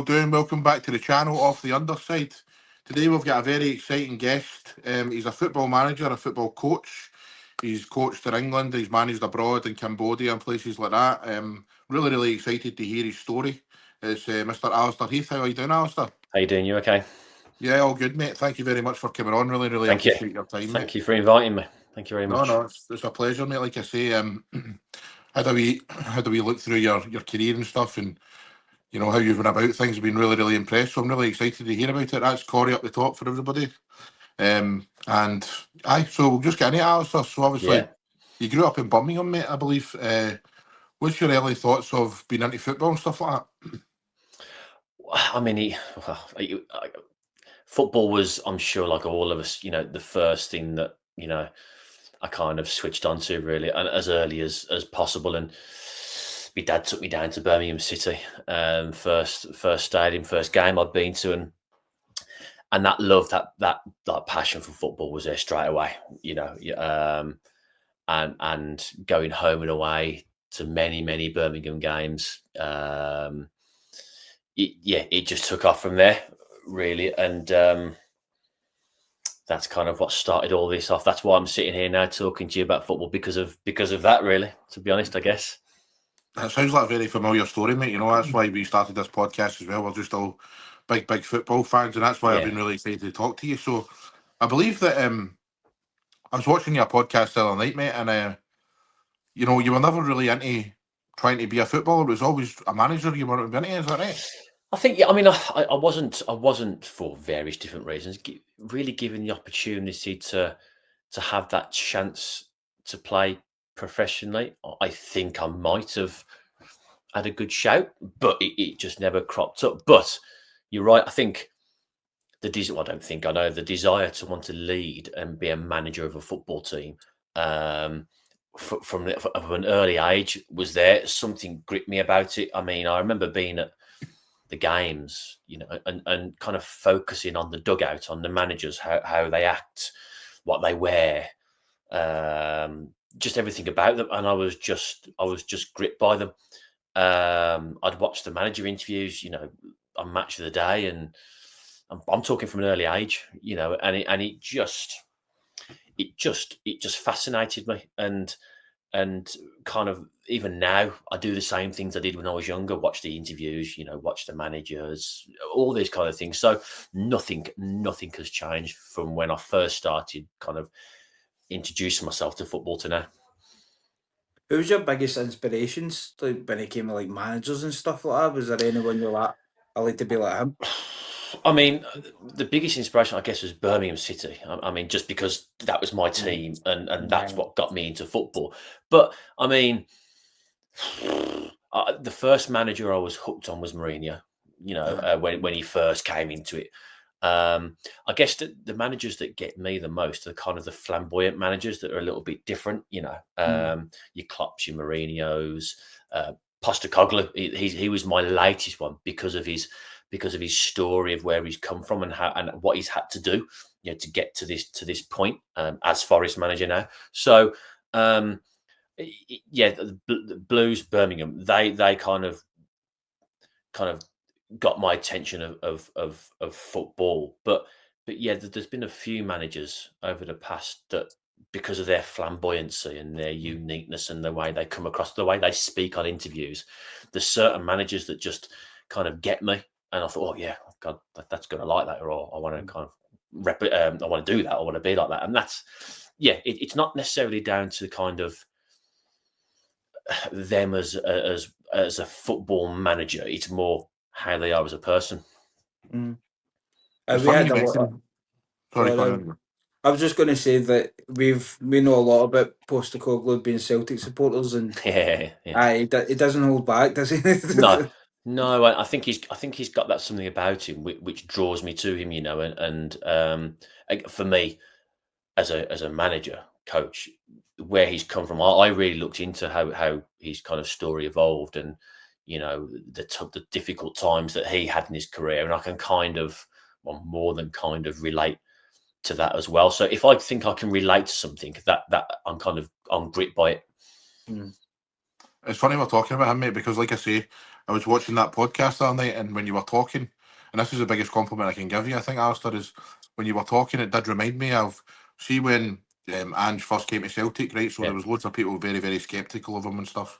well doing? Welcome back to the channel, Off the Underside. Today we've got a very exciting guest. He's a football manager, a football coach. He's coached in England, he's managed abroad in Cambodia and places like that. Really excited to hear his story. It's Mr. Alistair Heath. How are you doing, Alistair? How you doing? You okay? Yeah, all good, mate. Thank you very much for coming on. Really Thank you. appreciate your time, mate. Thank you for inviting me. Thank you very much. No, it's a pleasure, mate. Like I say, how do we look through your career and stuff, and you know how you've been about things? I've been really impressed. So I'm really excited to hear about it. That's Corey up the top for everybody. So we'll just get into it, Alistair. So obviously, you grew up in Birmingham, mate, I believe. What's your early thoughts of being into football and stuff like that? I mean, football was, I'm sure, like all of us, you know, the first thing that, you know, I kind of switched onto really, and as early as possible. And my dad took me down to Birmingham City, first stadium, first game I'd been to, and that love, that passion for football was there straight away, you know. And going home and away to many Birmingham games, it just took off from there, really. And that's kind of what started all this off. That's why I'm sitting here now talking to you about football, because of that, really, to be honest, I guess. That sounds like a very familiar story, mate. You know, that's why we started this podcast as well. We're just all big football fans, and that's why I've been really excited to talk to you. So I believe that I was watching your podcast the other night, mate, and you know, you were never really into trying to be a footballer. It was always a manager you wanted to be into. Is that right? I think, yeah. I mean, I wasn't for various different reasons really given the opportunity to have that chance to play professionally. I think I might have had a good shout, but it just never cropped up. But you're right. I think I know the desire to want to lead and be a manager of a football team from an early age was there. Something gripped me about it. I mean, I remember being at the games, you know, and kind of focusing on the dugout, on the managers, how they act, what they wear, just everything about them. And I was just gripped by them. I'd watch the manager interviews, you know, on Match of the Day, and I'm talking from an early age, you know, and it just fascinated me. And kind of, even now, I do the same things I did when I was younger. Watch the interviews, you know, watch the managers, all these kind of things. So nothing has changed from when I first started kind of introducing myself to football to now. Who was your biggest inspirations, like when it came to like managers and stuff like that? Was there anyone you're like, I like to be like him? I mean, the biggest inspiration, I guess, was Birmingham City. I mean, just because that was my team, and that's what got me into football. But I mean, the first manager I was hooked on was Mourinho. You know, when he first came into it. I guess the managers that get me the most are kind of the flamboyant managers that are a little bit different. You know, your Klopps, your Mourinhos, Postecoglou. He was my latest one because of his story of where he's come from and what he's had to do, you know, to get to this point as Forest manager now. So the Blues, Birmingham, they kind of got my attention of football, but yeah, there's been a few managers over the past that, because of their flamboyancy and their uniqueness and the way they come across, the way they speak on interviews, there's certain managers that just kind of get me. And I thought, oh yeah, God, that's good. I like that, or I want to kind of I want to do that. I want to be like that. And that's, it's not necessarily down to kind of them as a football manager. It's more how they are as a person. I was just going to say that we know a lot about Postecoglou being Celtic supporters, and he doesn't hold back, does he? No, I think he's got that something about him which draws me to him, you know. And for me, as a manager, coach, where he's come from, I really looked into how his kind of story evolved, and you know, the difficult times that he had in his career, and I can kind of, well, more than kind of relate to that as well. So if I think I can relate to something, that I'm gripped by it. It's funny we're talking about him, mate, because like I say, I was watching that podcast the other night, and when you were talking, and this is the biggest compliment I can give you, I think, Alistair, is when you were talking, it did remind me of, see, when Ange first came to Celtic, right? So there was loads of people very, very sceptical of him and stuff.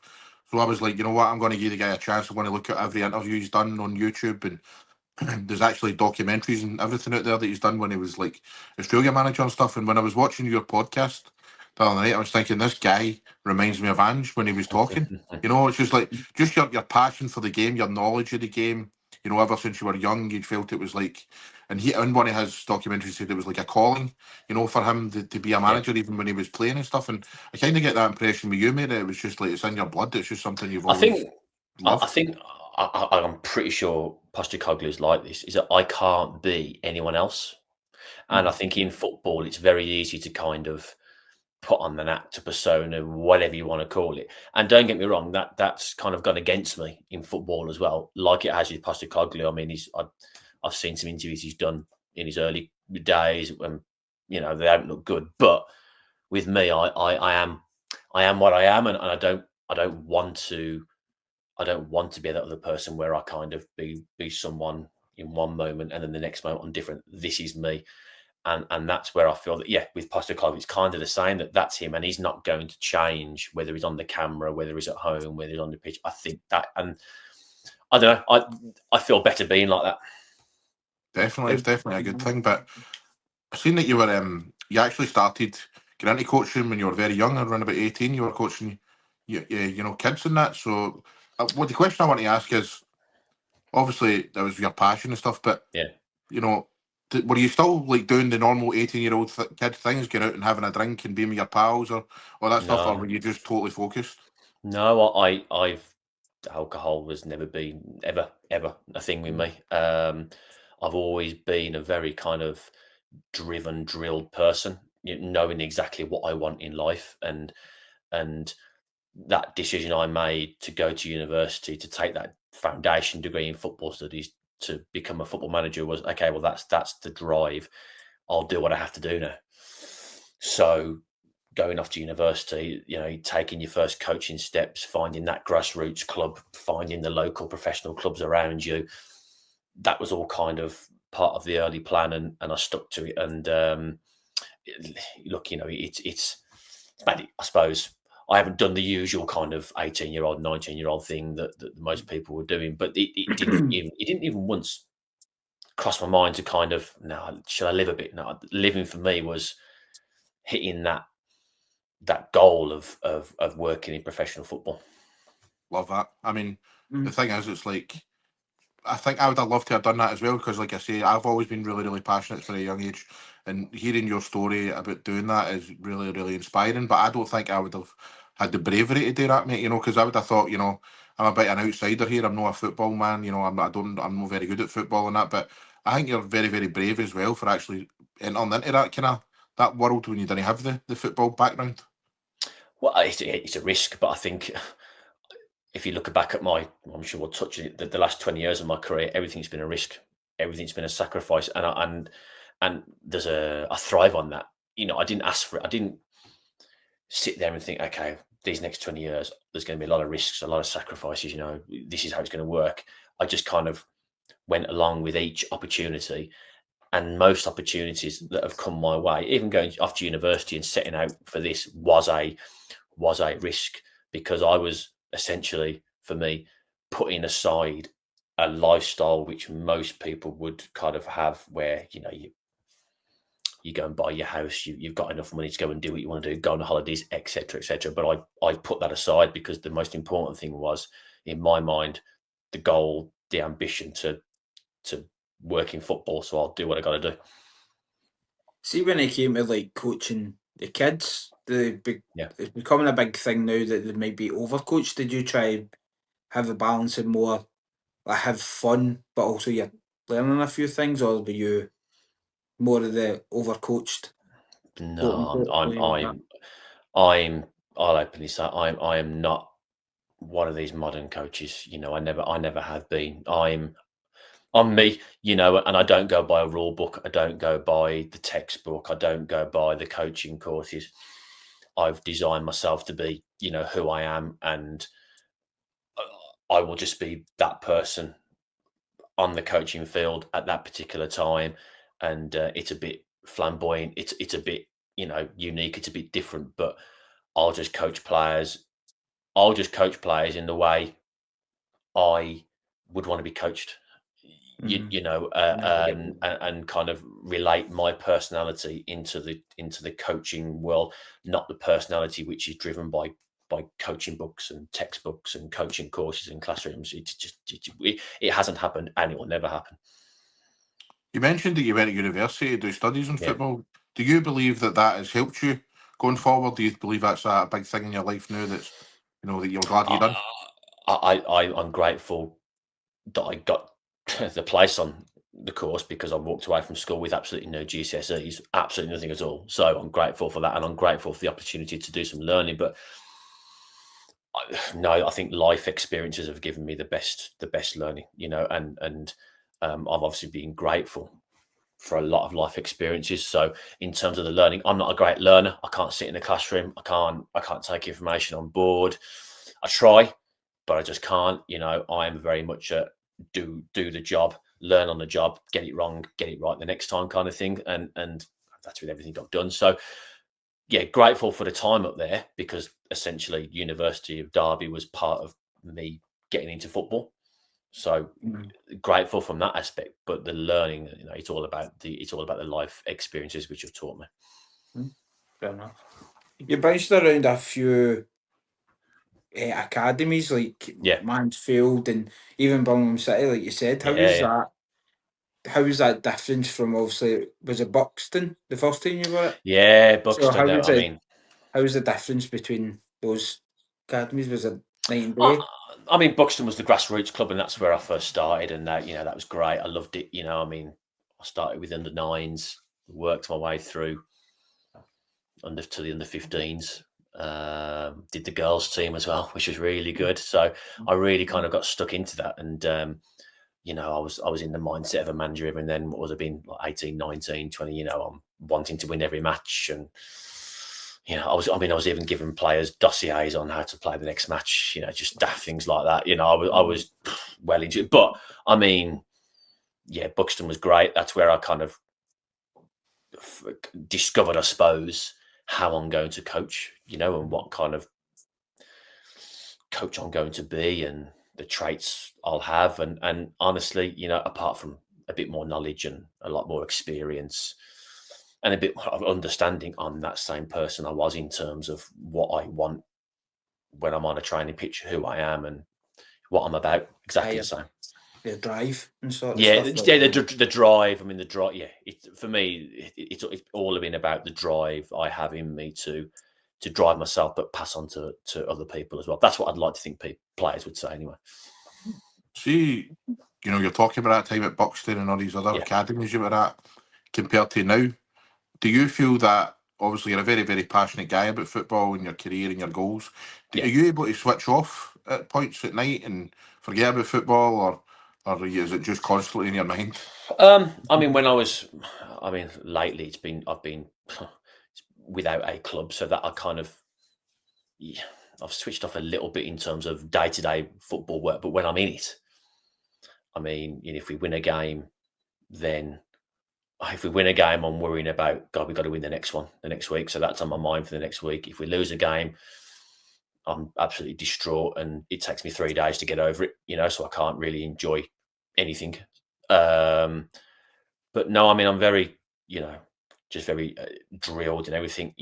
So I was like, you know what, I'm going to give the guy a chance. I'm going to look at every interview he's done on YouTube, and there's actually documentaries and everything out there that he's done when he was like Australia manager and stuff. And when I was watching your podcast the other night, I was thinking, this guy reminds me of Ange when he was talking. You know, it's just like, just your passion for the game, your knowledge of the game. You know, ever since you were young, you felt it was like, and he, in one of his documentaries, said it was like a calling, you know, for him to be a manager, even when he was playing and stuff. And I kind of get that impression with you, mate, that it was just like, it's in your blood. It's just something you've always loved. I think I'm pretty sure Postecoglou is like this, is that I can't be anyone else. And I think in football, it's very easy to kind of put on an actor persona, whatever you want to call it. And don't get me wrong, that's kind of gone against me in football as well, like it has with Postecoglou. I mean, I've seen some interviews he's done in his early days when, you know, they haven't looked good. But with me, I am what I am, and I don't want to be that other person where I kind of be someone in one moment and then the next moment I'm different. This is me. And that's where I feel that, yeah, with Postecoglou, it's kind of the same, that's him, and he's not going to change, whether he's on the camera, whether he's at home, whether he's on the pitch. I think that, and I don't know, I feel better being like that. Definitely, it's definitely a good thing. But I've seen that you were you actually started getting into coaching when you were very young, around about 18. You were coaching, you know, kids and that. So, what the question I want to ask is, obviously, that was your passion and stuff, but you know, were you still like doing the normal 18-year-old kid things, get out and having a drink and being with your pals or all that stuff, or were you just totally focused? No, I've alcohol has never been ever a thing with me. I've always been a very kind of driven, drilled person, you know, knowing exactly what I want in life, and that decision I made to go to university to take that foundation degree in football studies to become a football manager was okay. Well, that's the drive. I'll do what I have to do now. So going off to university, you know, taking your first coaching steps, finding that grassroots club, finding the local professional clubs around you, that was all kind of part of the early plan, and I stuck to it. And look, you know, it's I suppose I haven't done the usual kind of 18-year-old, 19-year-old thing that most people were doing, but it didn't even once cross my mind to kind of, no, should I live a bit? No, living for me was hitting that goal of working in professional football. Love that. I mean, the thing is, it's like, I think I would have loved to have done that as well, because like I say, I've always been really, really passionate from a young age, and hearing your story about doing that is really, really inspiring. But I don't think I would have had the bravery to do that, mate, you know, because I would have thought, you know, I'm a bit an outsider here, I'm not a football man, you know, I'm not very good at football and that, but I think you're very, very brave as well for actually entering into that kind of that world when you didn't have the football background. Well, it's a risk, but I think if you look back at I'm sure we'll touch it, the last 20 years of my career, everything's been a risk, everything's been a sacrifice, and there's I thrive on that. You know, I didn't ask for it. I didn't sit there and think, okay, these next 20 years, there's going to be a lot of risks, a lot of sacrifices. You know, this is how it's going to work. I just kind of went along with each opportunity, and most opportunities that have come my way, even going off to university and setting out for this, was a risk, because I was essentially, for me, putting aside a lifestyle which most people would kind of have, where, you know, you go and buy your house, you've got enough money to go and do what you want to do, go on holidays, etc., etc. But I put that aside, because the most important thing was, in my mind, the goal, the ambition to work in football. So I'll do what I got to do. See, when it came to like coaching the kids, it's becoming a big thing now that they might be overcoached. Did you try and have a balance and more like have fun, but also you're learning a few things, or were you more of the overcoached? No, I'll openly say I am not one of these modern coaches. You know, I never have been. I'm me, you know, and I don't go by a rule book. I don't go by the textbook. I don't go by the coaching courses. I've designed myself to be, you know, who I am, and I will just be that person on the coaching field at that particular time, and it's a bit flamboyant. It's a bit, unique. It's a bit different, but I'll just coach players. I'll just coach players in the way I would want to be coached. And kind of relate my personality into the coaching world, not the personality which is driven by coaching books and textbooks and coaching courses and classrooms. It hasn't happened, and it will never happen. You mentioned that you went to university to do studies in football. Do you believe that has helped you going forward? Do you believe that's a big thing in your life now that's, that you're glad you done? I'm grateful that I got the place on the course, because I walked away from school with absolutely no GCSEs, absolutely nothing at all. So I'm grateful for that, and I'm grateful for the opportunity to do some learning. But I think life experiences have given me the best learning, and I've obviously been grateful for a lot of life experiences. So in terms of the learning, I'm not a great learner. I can't sit in a classroom. I can't take information on board. I try, but I just can't. I am very much a do the job, learn on the job, get it wrong, get it right the next time kind of thing. And that's with everything I've done. So yeah, grateful for the time up there, because essentially University of Derby was part of me getting into football. So grateful from that aspect, but the learning, it's all about the life experiences which have taught me. Fair enough. You bounced around a few academies, like Mansfield and even Birmingham City, like you said. How was that different from, obviously, was it Buxton the first time you were at? Yeah, Buxton. So how was the difference between those academies? Was it night and day? I mean, Buxton was the grassroots club, and that's where I first started, and that was great. I loved it. I started with under 9s, worked my way through to the under 15s. Did the girls team as well, which was really good. So I really kind of got stuck into that, and I was in the mindset of a manager even then. What was I been, like 18, 19, 20? I'm wanting to win every match, and I was even giving players dossiers on how to play the next match. Just daft things like that. I was well into it. But I mean, yeah, Buxton was great. That's where I kind of discovered, I suppose, how I'm going to coach. And what kind of coach I'm going to be, and the traits I'll have. And honestly, apart from a bit more knowledge and a lot more experience and a bit of understanding, I'm that same person I was in terms of what I want when I'm on a training pitch, who I am and what I'm about. Exactly the same. The drive and sort of stuff. The drive. I mean, the drive. Yeah, for me, it's all been about the drive I have in me to drive myself, but pass on to other people as well. That's what I'd like to think players would say anyway. See, you're talking about that time at Buxton and all these other academies you were at, compared to now. Do you feel that, obviously, you're a very, very passionate guy about football and your career and your goals? Are you able to switch off at points at night and forget about football, or is it just constantly in your mind? I mean, lately I've been without a club, so that I kind of, I've switched off a little bit in terms of day-to-day football work. But when I'm in it, I mean, if we win a game, then if we win a game, I'm worrying about, God, we've got to win the next one the next week. So that's on my mind for the next week. If we lose a game, I'm absolutely distraught, and it takes me 3 days to get over it, so I can't really enjoy anything. But no, I mean, I'm very, just very drilled and everything.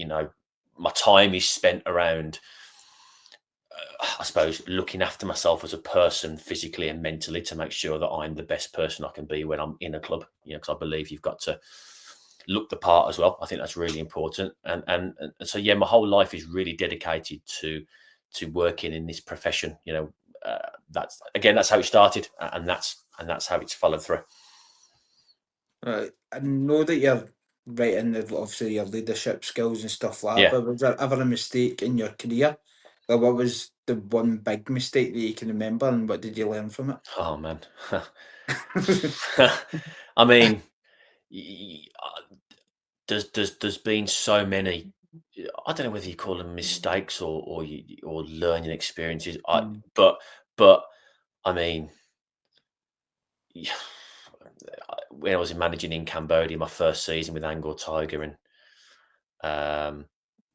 My time is spent around, I suppose, looking after myself as a person, physically and mentally, to make sure that I'm the best person I can be when I'm in a club. Because I believe you've got to look the part as well. I think that's really important. And so, yeah, my whole life is really dedicated to working in this profession. That's how it started, and that's how it's followed through. Right. I know that you're right in obviously your leadership skills and stuff like that, but was there ever a mistake in your career? Or what was the one big mistake that you can remember, and what did you learn from it? Oh, man. I mean, there's been so many, I don't know whether you call them mistakes or learning experiences. But I mean, when I was managing in Cambodia, my first season with Angkor Tiger, and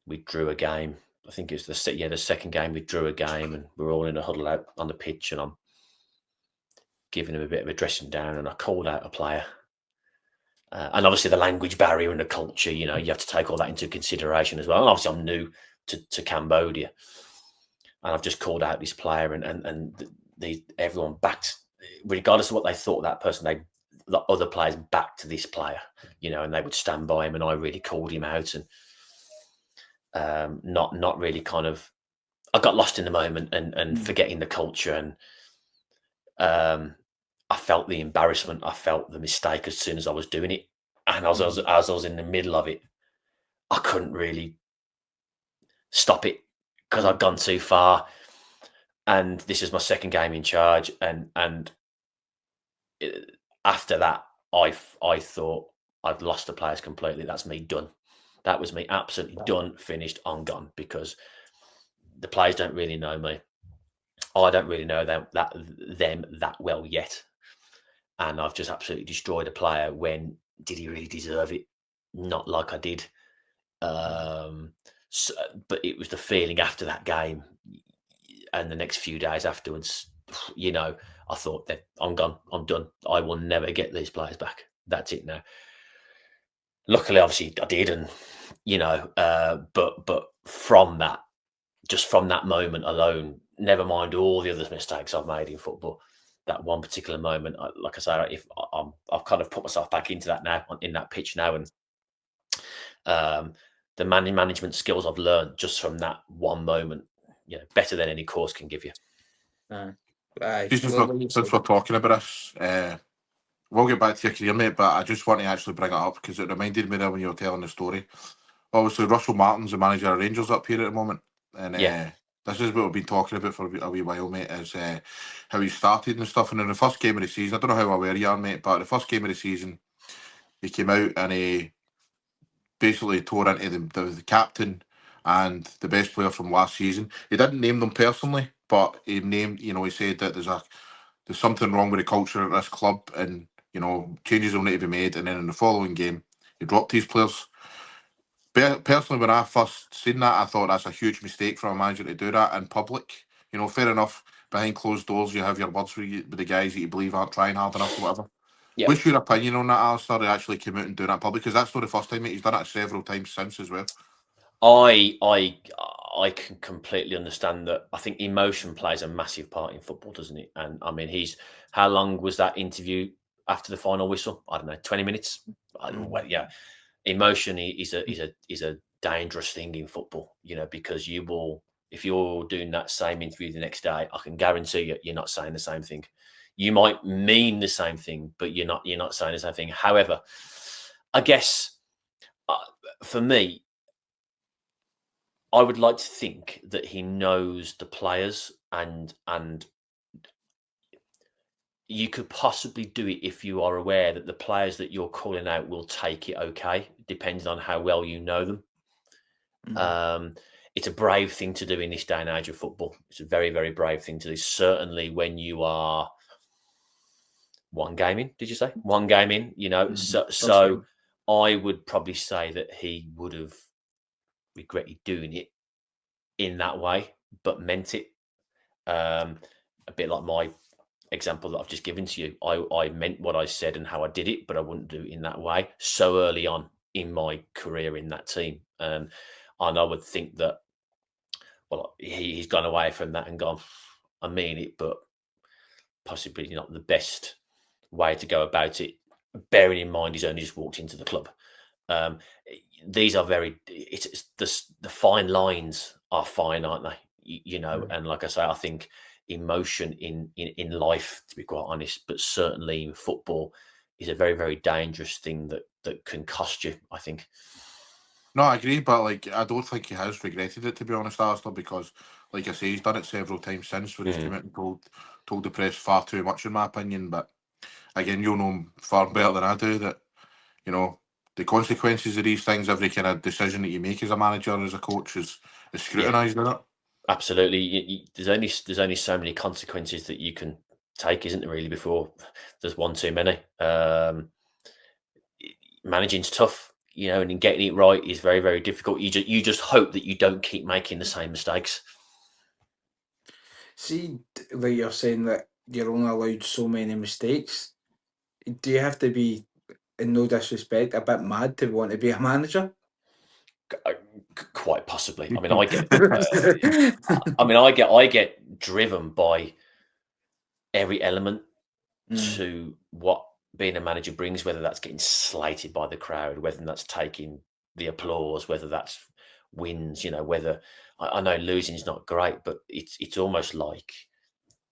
we drew a game. I think it was the second game we drew a game, and we were all in a huddle out on the pitch, and I'm giving him a bit of a dressing down, and I called out a player. And obviously the language barrier and the culture, you have to take all that into consideration as well. And obviously I'm new to Cambodia, and I've just called out this player, and everyone backed, regardless of what they thought of that person, the other players backed this player, and they would stand by him, and I really called him out, and not really kind of, I got lost in the moment and forgetting the culture, and I felt the embarrassment. I felt the mistake as soon as I was doing it. And as I was in the middle of it, I couldn't really stop it because I'd gone too far. And this is my second game in charge. And after that, I thought I'd lost the players completely. That's me done. That was me absolutely done, finished, on, gone, because the players don't really know me. I don't really know them that well yet. And I've just absolutely destroyed a player. When did he really deserve it? Not like I did. But it was the feeling after that game and the next few days afterwards, I thought that I'm gone. I'm done. I will never get these players back. That's it now. Luckily, obviously, I did. And, but from that, just from that moment alone, never mind all the other mistakes I've made in football, that one particular moment, like I say, if I've kind of put myself back into that now, in that pitch now, and the management skills I've learned just from that one moment, better than any course can give you. Since we're talking about this, we'll get back to your career, mate, but I just want to actually bring it up because it reminded me there when you were telling the story. Obviously, Russell Martin's the manager of Rangers up here at the moment, and this is what we've been talking about for a wee while, mate, is how he started and stuff. And in the first game of the season, I don't know how aware you are, mate, but the first game of the season, he came out and he basically tore into the captain and the best player from last season. He didn't name them personally, but he named, he said that there's something wrong with the culture at this club, and changes will need to be made. And then in the following game, he dropped his players. Personally, when I first seen that, I thought that's a huge mistake for a manager to do that in public. Fair enough, behind closed doors, you have your words with the guys that you believe aren't trying hard enough or whatever. Yeah. What's your opinion on that, Alistair, to actually come out and do that in public? Because that's not the first time, mate. He's done it several times since as well. I can completely understand that. I think emotion plays a massive part in football, doesn't it? And I mean, how long was that interview after the final whistle? I don't know, 20 minutes. Well, yeah. Emotion is a dangerous thing in football, because if you're doing that same interview the next day, I can guarantee you're not saying the same thing. You might mean the same thing, but you're not saying the same thing. However, I guess for me, I would like to think that he knows the players, and you could possibly do it if you are aware that the players that you're calling out will take it okay, depending on how well you know them. Mm-hmm. It's a brave thing to do in this day and age of football. It's a very, very brave thing to do. Certainly when you are one game in, did you say? One game in, Mm-hmm. So I would probably say that he would have regretted doing it in that way, but meant it. A bit like my example that I've just given to you. I meant what I said and how I did it, but I wouldn't do it in that way so early on in my career in that team. And I would think that, well, he's gone away from that and gone, I mean it, but possibly not the best way to go about it, bearing in mind he's only just walked into the club. These are it's the fine lines are fine, aren't they? And like I say, I think emotion in life, to be quite honest, but certainly in football, is a very, very dangerous thing that can cost you, I think. No, I agree, but I don't think he has regretted it, to be honest, Alistair, because like I say, he's done it several times since where he's come out and told the press far too much, in my opinion. But again, you'll know him far better than I do that, the consequences of these things, every kind of decision that you make as a manager, as a coach, is scrutinised, isn't it? Absolutely. There's only so many consequences that you can take, isn't there, really, before there's one too many. Managing's tough, and getting it right is very, very difficult. You just hope that you don't keep making the same mistakes. See, like you're saying that you're only allowed so many mistakes. Do you have to be, in no disrespect, a bit mad to want to be a manager? Quite possibly. I mean, I get driven by every element to what being a manager brings, whether that's getting slated by the crowd, whether that's taking the applause, whether that's wins, whether I know losing is not great, but it's almost like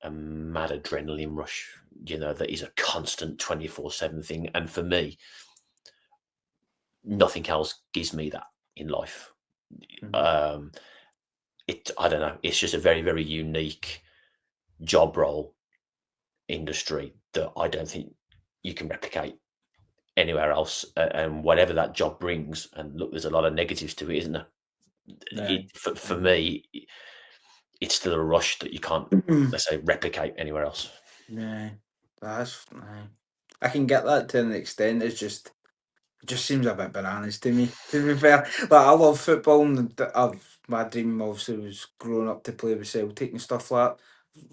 a mad adrenaline rush, that is a constant 24/7 thing. And for me, nothing else gives me that in life. I don't know. It's just a very, very unique job role industry that I don't think you can replicate anywhere else. And whatever that job brings, and look, there's a lot of negatives to it, isn't there? Yeah. For me, it's still a rush that you can't, let's say, replicate anywhere else. Yeah, I can get that to an extent. It just seems a bit bananas to me. To be fair, like I love football, and my dream obviously was growing up to play with Celtic and stuff like that.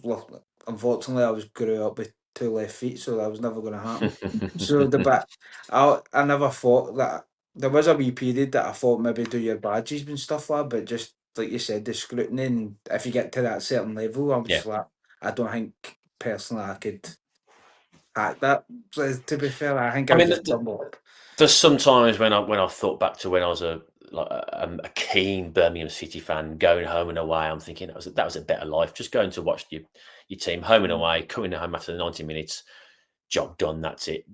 Well, unfortunately, I grew up with 2 left feet, so that was never going to happen. So I never thought that there was a wee period that I thought maybe do your badges and stuff like that, but just like you said, the scrutiny, and if you get to that certain level, I'm just like, I don't think personally I could hack that. So, to be fair, I think I would just tumble up. There's sometimes when I thought back to when I was a keen Birmingham City fan, going home and away, I'm thinking that was a better life. Just going to watch your team home and away, coming home after the 90 minutes, job done, that's it.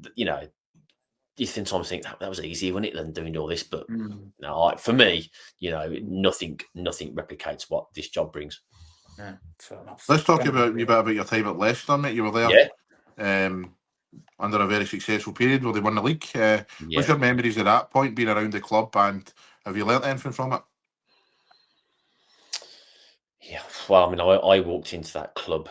You sometimes think that was easy, wasn't it, than doing all this? But no, for me, nothing replicates what this job brings. Yeah, fair enough. Let's talk about a bit about your time at Leicester, mate. You were there. Yeah. Under a very successful period where they won the league. What's your memories at that point, being around the club, and have you learnt anything from it? Yeah, well, I mean, I walked into that club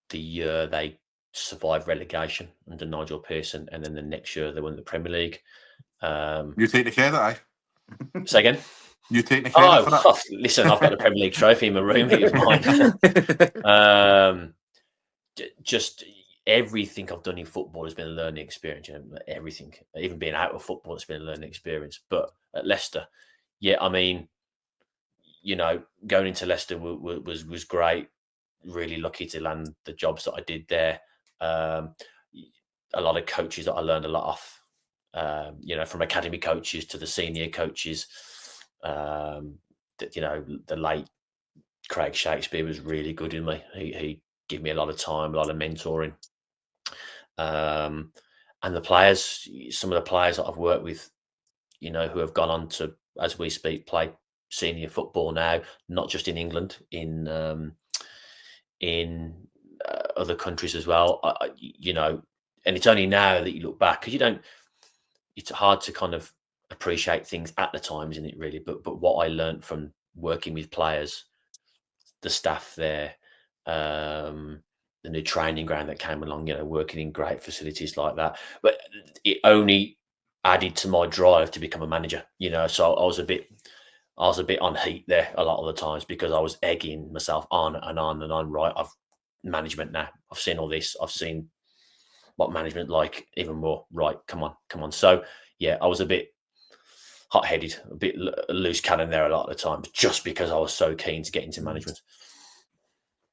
the year they survived relegation under Nigel Pearson, and then the next year they won the Premier League. You take the credit, aye? Say again? You take the credit for that? Listen, I've got the Premier League trophy in my room. It was mine. Just everything I've done in football has been a learning experience. Everything, even being out of football, it's been a learning experience. But at Leicester, yeah, I mean, going into Leicester was great. Really lucky to land the jobs that I did there. A lot of coaches that I learned a lot off. From academy coaches to the senior coaches. The late Craig Shakespeare was really good in me. He gave me a lot of time, a lot of mentoring. And the players, some of the players that I've worked with, who have gone on to, as we speak, play senior football now, not just in England, in other countries as well. And it's only now that you look back, because it's hard to kind of appreciate things at the time, isn't it, really? But what I learned from working with players, the staff there, the new training ground that came along, working in great facilities like that. But it only added to my drive to become a manager, so I was a bit on heat there a lot of the times, because I was egging myself on and on and on. Right, I've management now. I've seen all this. I've seen what management like even more. Right, come on. So yeah, I was a bit hot-headed, a bit loose cannon there a lot of the times, just because I was so keen to get into management.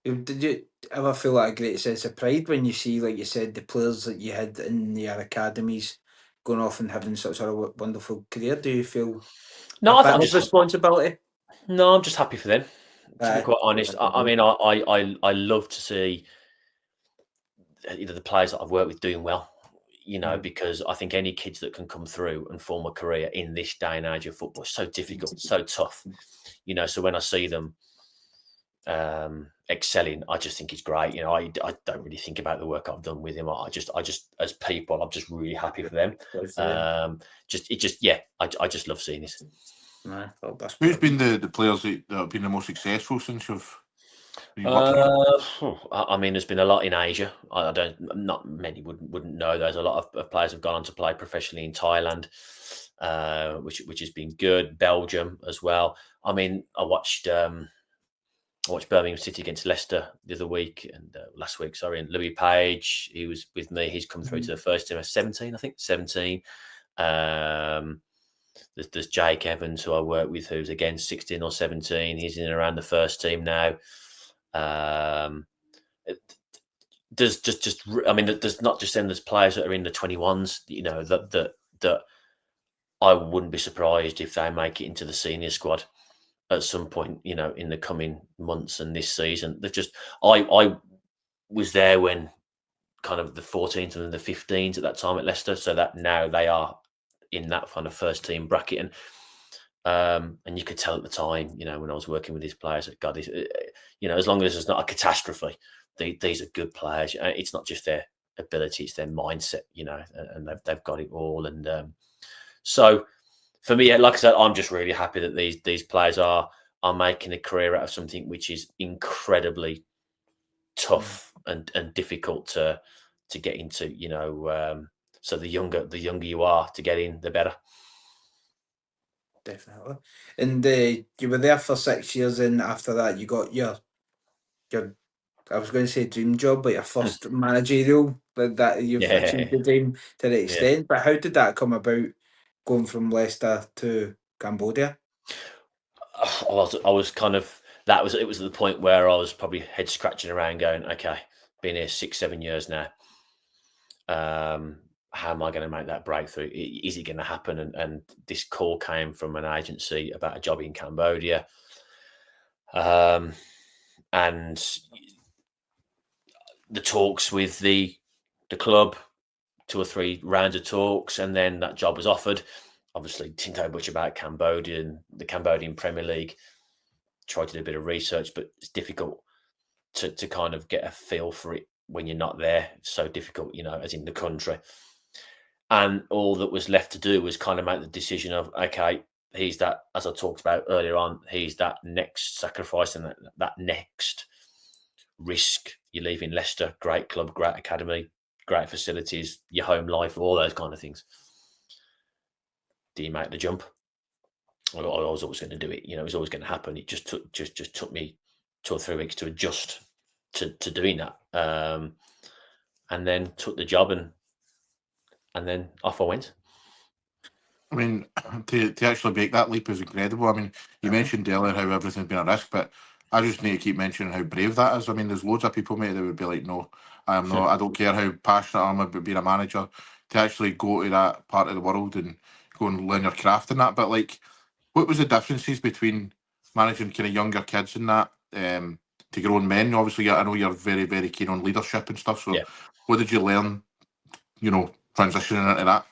Did you ever feel like a great sense of pride when you see, like you said, the players that you had in your academies going off and having such a wonderful career? Do you feel a bit of responsibility? No, I'm just happy for them, to be quite honest. I mean, I love to see the players that I've worked with doing well, because I think any kids that can come through and form a career in this day and age of football is so difficult, so tough, so when I see them excelling, I just think it's great. I don't really think about the work I've done with him. I just as people, I'm just really happy for them. I just love seeing this. Who's been the players that have been the most successful since you've I mean, there's been a lot in Asia. Not many wouldn't know. There's a lot of players have gone on to play professionally in Thailand, which has been good. Belgium as well. I mean, I watched Birmingham City against Leicester the other week and last week. Sorry, and Louis Page, he was with me. He's come through to the first team at 17, I think 17. There's Jake Evans, who I work with, who's again 16 or 17. He's in and around the first team now. There's I mean, there's not just them. There's players that are in the 21s. You know that I wouldn't be surprised if they make it into the senior squad at some point. You know, in the coming months and this season. They're just. I was there when kind of the 14s and the 15s at that time at Leicester, so that now they are in that kind of first team bracket, and you could tell at the time, you know, when I was working with these players, that God, you know, as long as it's not a catastrophe, these are good players. It's not just their ability; it's their mindset, you know, and they've got it all. And so, for me, like I said, I'm just really happy that these players are making a career out of something which is incredibly tough and difficult to get into. You know, so the younger you are to get in, the better. Definitely. And you were there for 6 years, and after that, you got your I was going to say dream job, but your first managerial that you've achieved the dream to the extent. But how did that come about, going from Leicester to Cambodia? I was kind of it was at the point where I was probably head scratching around, going, okay, been here 6-7 years now. How am I going to make that breakthrough? Is it going to happen? And this call came from an agency about a job in Cambodia. And the talks with the club, 2 or 3 rounds of talks, and then that job was offered. Obviously, didn't know much about Cambodia and the Cambodian Premier League. Tried to do a bit of research, but it's difficult to kind of get a feel for it when you're not there. It's so difficult, you know, as in the country. And all that was left to do was kind of make the decision of, okay, he's that, as I talked about earlier on, he's that next sacrifice and that next risk. You're leaving Leicester, great club, great academy, great facilities, your home life, all those kind of things. Do you make the jump? I was always going to do it. You know, it was always going to happen. It just took me 2 or 3 weeks to adjust to doing that, and then took the job, and then off I went. I mean, to actually make that leap is incredible. I mean, you mentioned earlier how everything's been a risk, but I just need to keep mentioning how brave that is. I mean, there's loads of people, mate, that would be like, no, I am not. I don't care how passionate I am about being a manager. To actually go to that part of the world and go and learn your craft and that. But like, what was the differences between managing kind of younger kids and that to grown men? Obviously, I know you're very, very keen on leadership and stuff. So, what did you learn? You know, transitioning into that.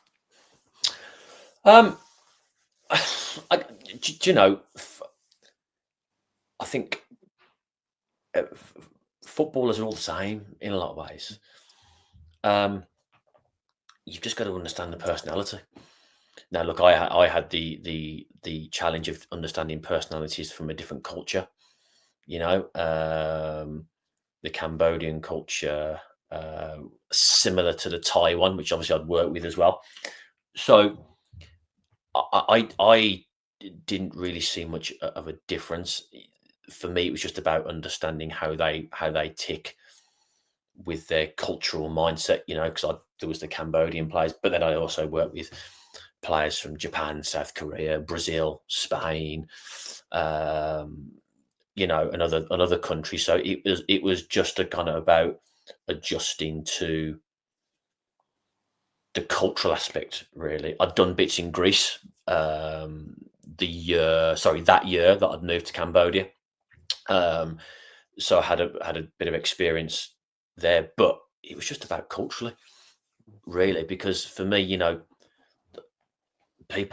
You know, I think footballers are all the same in a lot of ways. You've just got to understand the personality. Now, look, I had the challenge of understanding personalities from a different culture. You know, the Cambodian culture, similar to the Thai one, which obviously I'd worked with as well. So I didn't really see much of a difference. For me, it was just about understanding how they tick with their cultural mindset, you know, because there was the Cambodian players, but then I also worked with players from Japan, South Korea, Brazil, Spain, you know, another country. So it was just a kind of about adjusting to the cultural aspect, really. I'd done bits in Greece that year that I'd moved to Cambodia. So I had a bit of experience there, but it was just about culturally, really, because for me, you know, they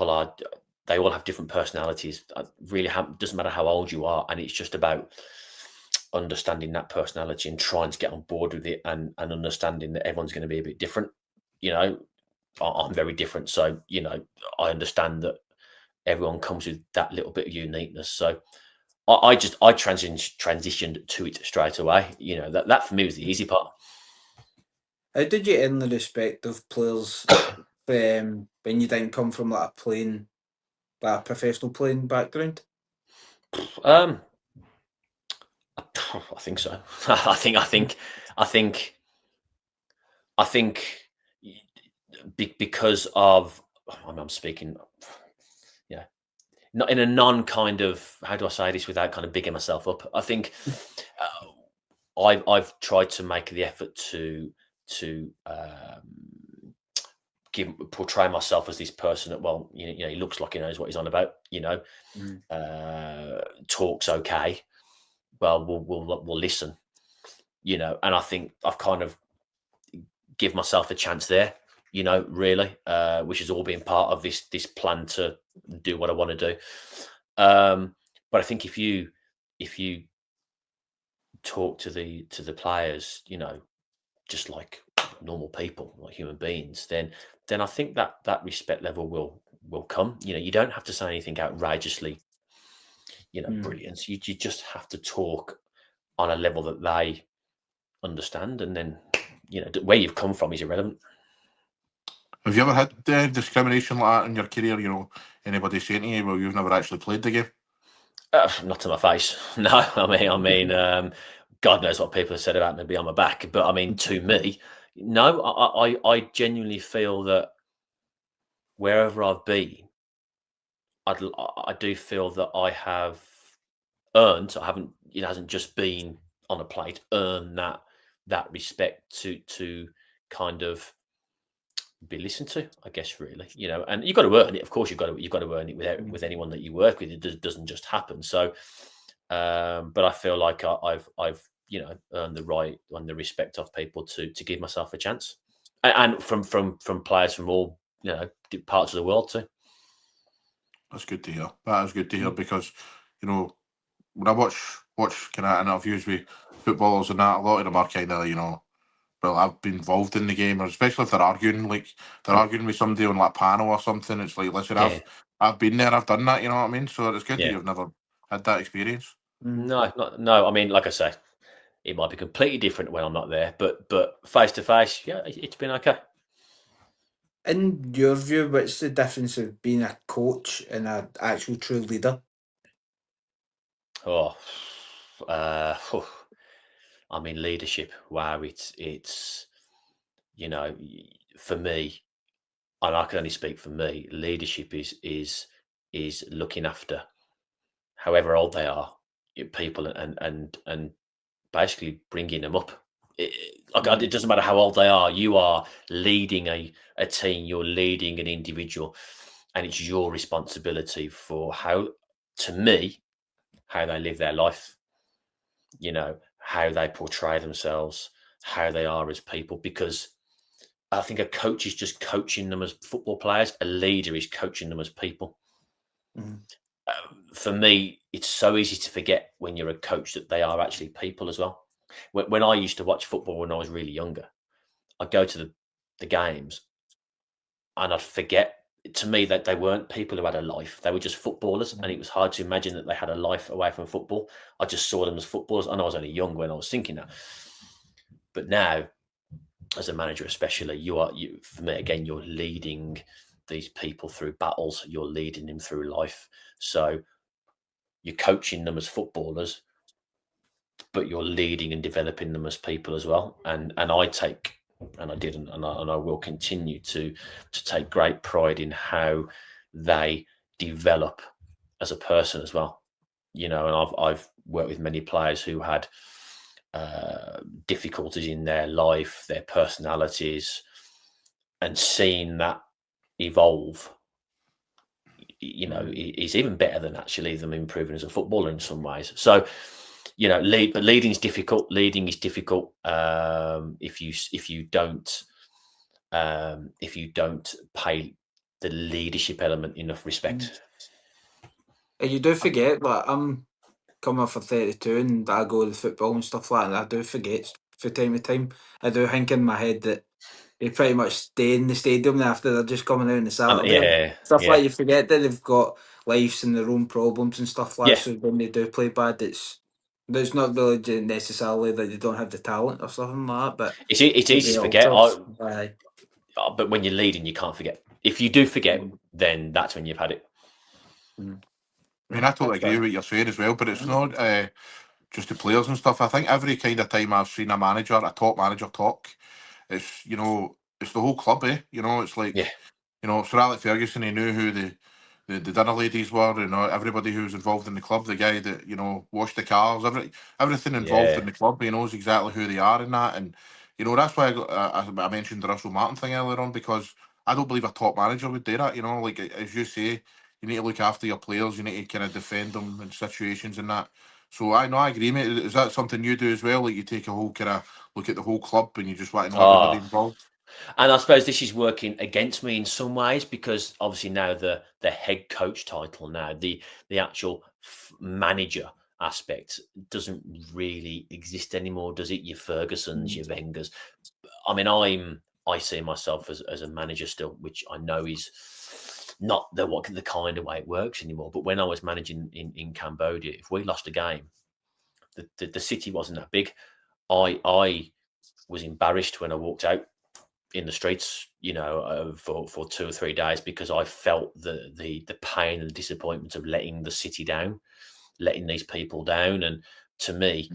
all have different personalities. Doesn't matter how old you are, and it's just about understanding that personality and trying to get on board with it, and understanding that everyone's going to be a bit different. You know, I'm very different, so you know, I understand that everyone comes with that little bit of uniqueness. So I transitioned to it straight away. You know, that for me was the easy part. How did you earn the respect of players when you didn't come from like a professional playing background? I think so. I think because of I'm speaking, not in a kind of, how do I say this without kind of bigging myself up? I think I've tried to make the effort to portray myself as this person that, well, he looks like he knows what he's on about. Talks okay. Well, we'll listen. And I think I've kind of give myself a chance there. Really, which has all been part of this plan to do what I want to do. But I think if you talk to the players, just like normal people, like human beings, then I think that respect level will come. You don't have to say anything outrageously, brilliant. You just have to talk on a level that they understand, and then where you've come from is irrelevant. Have you ever had discrimination like that in your career? Anybody saying to you, well, you've never actually played the game? Not to my face. No, I mean, God knows what people have said about me behind my back, but I mean, to me, no. I genuinely feel that wherever I've been, I do feel that I have earned. I haven't. It hasn't just been on a plate. Earned that respect to kind of be listened to, I guess, really. And you've got to earn it. Of course, you've got to earn it with anyone that you work with. It doesn't just happen. So, but I feel like I've earned the right and the respect of people to give myself a chance, and from players from all parts of the world too. That's good to hear. That is good to hear, because when I watch kind of interviews with footballers and that, a lot of them are kind of well, I've been involved in the game, or especially if they're arguing with somebody on like a panel or something. It's like, listen, I've been there, I've done that. You know what I mean? So it's good that you've never had that experience. No. I mean, like I say, it might be completely different when I'm not there, but face to face, it's been okay. In your view, what's the difference of being a coach and an actual true leader? I mean, leadership. Wow, it's for me, and I can only speak for me. Leadership is looking after, however old they are, people, and basically bringing them up. It doesn't matter how old they are. You are leading a team. You're leading an individual, and it's your responsibility for how they live their life. How they portray themselves, how they are as people. Because I think a coach is just coaching them as football players. A leader is coaching them as people. For me, it's so easy to forget when you're a coach that they are actually people as well. When I used to watch football when I was really younger, I'd go to the games and I'd forget, to me, that they weren't people who had a life. They were just footballers, and it was hard to imagine that they had a life away from football. I just saw them as footballers, and I was only young when I was thinking that. But now, as a manager especially, for me, again, you're leading these people through battles. You're leading them through life. So you're coaching them as footballers, but you're leading and developing them as people as well. And I take, and I did, and I will continue to take great pride in how they develop as a person as well. And I've worked with many players who had difficulties in their life, their personalities, and seeing that evolve, is even better than actually them improving as a footballer in some ways. So, but leading is difficult. Leading is difficult if you don't pay the leadership element enough respect. And you do forget, like, I'm coming off for 32 and I go to the football and stuff like that, and I do forget from time to time. I do think in my head that they pretty much stay in the stadium after they're just coming out on the Saturday. Stuff like, you forget that they've got lives and their own problems and stuff like that. So when they do play bad, it's not really necessarily that they don't have the talent or something like that. But it's easy to forget. But when you're leading, you can't forget. If you do forget, then that's when you've had it. I mean, I totally agree with what you're saying as well, but it's not just the players and stuff. I think every kind of time I've seen a top manager talk, it's, it's the whole club, it's like, Sir Alex Ferguson, he knew who the dinner ladies were, everybody who was involved in the club, the guy that, washed the cars, everything involved in the club, he knows exactly who they are in that. And, that's why I mentioned the Russell Martin thing earlier on, because I don't believe a top manager would do that, like, as you say, you need to look after your players, you need to kind of defend them in situations and that. So I agree, mate. Is that something you do as well? Like, you take a whole kind of look at the whole club and you just want to know everybody involved? And I suppose this is working against me in some ways, because obviously now the head coach title, now the actual manager aspect doesn't really exist anymore, does it? Your Fergusons, your Wengers. I mean, I see myself as a manager still, which I know is not the kind of way it works anymore. But when I was managing in Cambodia, if we lost a game, the city wasn't that big. I was embarrassed when I walked out in the streets, for 2 or 3 days, because I felt the pain and the disappointment of letting the city down, letting these people down. And to me,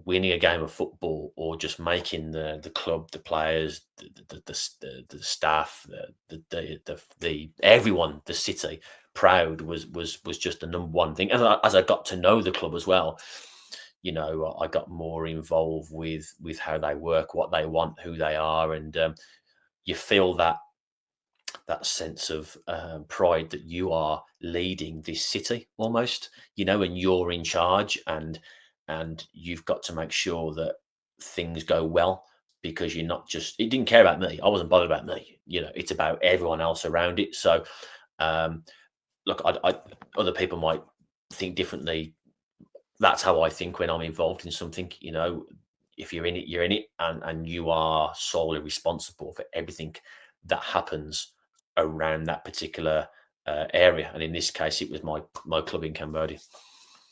winning a game of football, or just making the club, the players, the staff, the everyone, the city proud was just the number one thing. As I got to know the club as well, I got more involved with how they work, what they want, who they are, and you feel that sense of pride that you are leading this city almost, and you're in charge, and you've got to make sure that things go well, because you're not just, it didn't care about me. I wasn't bothered about me. It's about everyone else around it. So, look, other people might think differently. That's how I think when I'm involved in something. If you're in it, you're in it, and you are solely responsible for everything that happens around that particular area. And in this case, it was my club in Cambodia.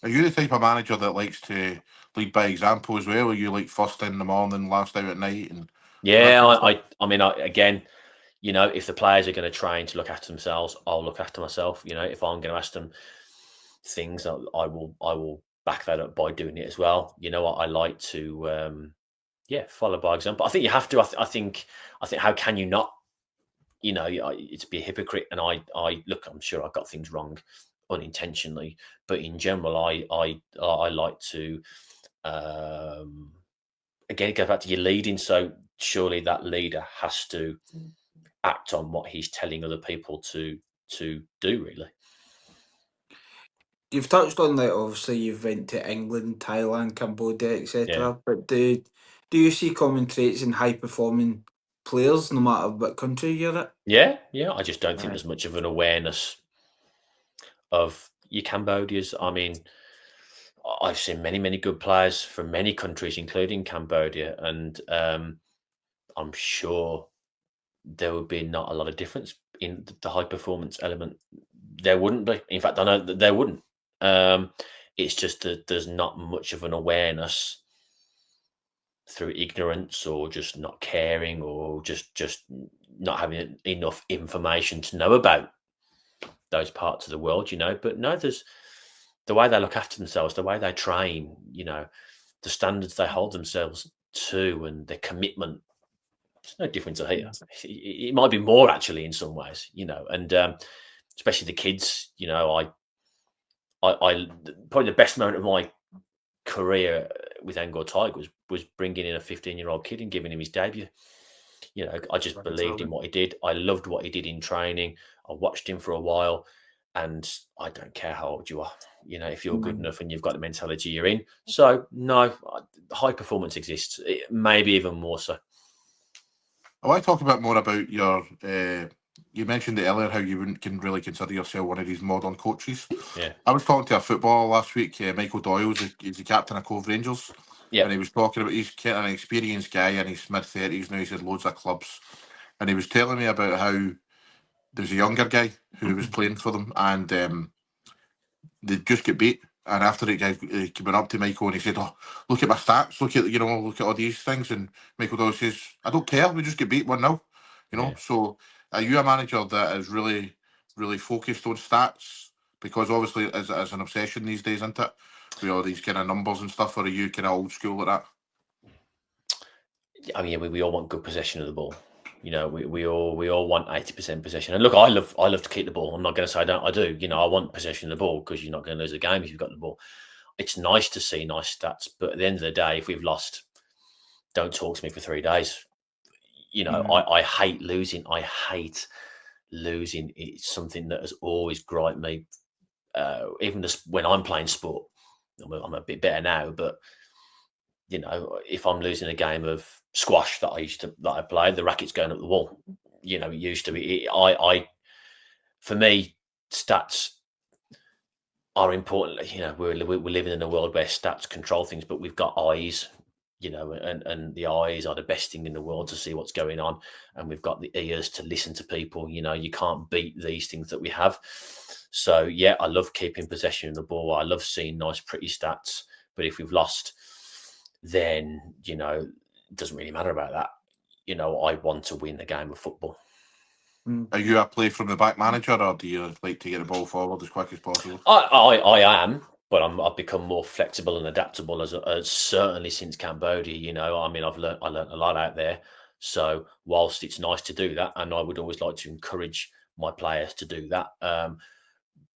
Are you the type of manager that likes to lead by example as well? Are you like first in the morning, last out at night? And I mean, again, if the players are going to train to look after themselves, I'll look after myself. If I'm going to ask them things, I will back that up by doing it as well. I like to follow by example. I think you have to. I think how can you not? It's be a hypocrite. And I look, I'm sure I got things wrong unintentionally, but in general, I like to again go back to your leading. So surely that leader has to act on what he's telling other people to do, really. You've touched on that. Obviously, you've went to England, Thailand, Cambodia, etc. But do you see common traits in high performing players, no matter what country you're at? Yeah. I just don't think there's much of an awareness of your Cambodias. I mean, I've seen many good players from many countries, including Cambodia, and I'm sure there would be not a lot of difference in the high performance element. There wouldn't be. In fact, I know that there wouldn't. It's just that there's not much of an awareness through ignorance, or just not caring, or just not having enough information to know about those parts of the world, But no, there's the way they look after themselves, the way they train, the standards they hold themselves to, and their commitment. There's no difference here. It might be more actually in some ways, and especially the kids. I probably the best moment of my career with Angkor Tiger was bringing in a 15-year-old kid and giving him his debut. I just believed in what he did. I loved what he did in training. I watched him for a while, and I don't care how old you are. If you're good enough and you've got the mentality, you're in. So no, high performance exists. Maybe even more so. I want to talk a bit more about your. You mentioned it earlier how you can really consider yourself one of these modern coaches. Yeah. I was talking to a footballer last week, Michael Doyle, he's the captain of Cove Rangers. Yeah. And he was talking about, he's kind of an experienced guy in his mid-30s now, he's had loads of clubs. And he was telling me about how there's a younger guy who was playing for them, and they just get beat. And after it, guy came up to Michael and he said, "Oh, look at my stats. Look at all these things." And Michael Doyle says, "I don't care. We just get beat 1-0." So are you a manager that is really, really focused on stats? Because obviously, as an obsession these days, isn't it? With all these kind of numbers and stuff. Or are you kind of old school like that? I mean, we all want good possession of the ball. We all want 80% possession. And look, I love to keep the ball. I'm not going to say I don't. I do. I want possession of the ball because you're not going to lose a game if you've got the ball. It's nice to see nice stats, but at the end of the day, if we've lost, don't talk to me for 3 days. I hate losing. I hate losing. It's something that has always griped me. Even when I'm playing sport, I'm a bit better now, but if I'm losing a game of squash that I played, the racket's going up the wall. It used to be. For me, stats are important. We're living in a world where stats control things, but we've got eyes. And the eyes are the best thing in the world to see what's going on, and we've got the ears to listen to people. You can't beat these things that we have. So yeah, I love keeping possession of the ball. I love seeing nice, pretty stats. But if we've lost, then it doesn't really matter about that. I want to win the game of football. Are you a play from the back manager, or do you like to get the ball forward as quick as possible? I am, but I've become more flexible and adaptable as certainly since Cambodia. I've learned a lot out there. So whilst it's nice to do that, and I would always like to encourage my players to do that,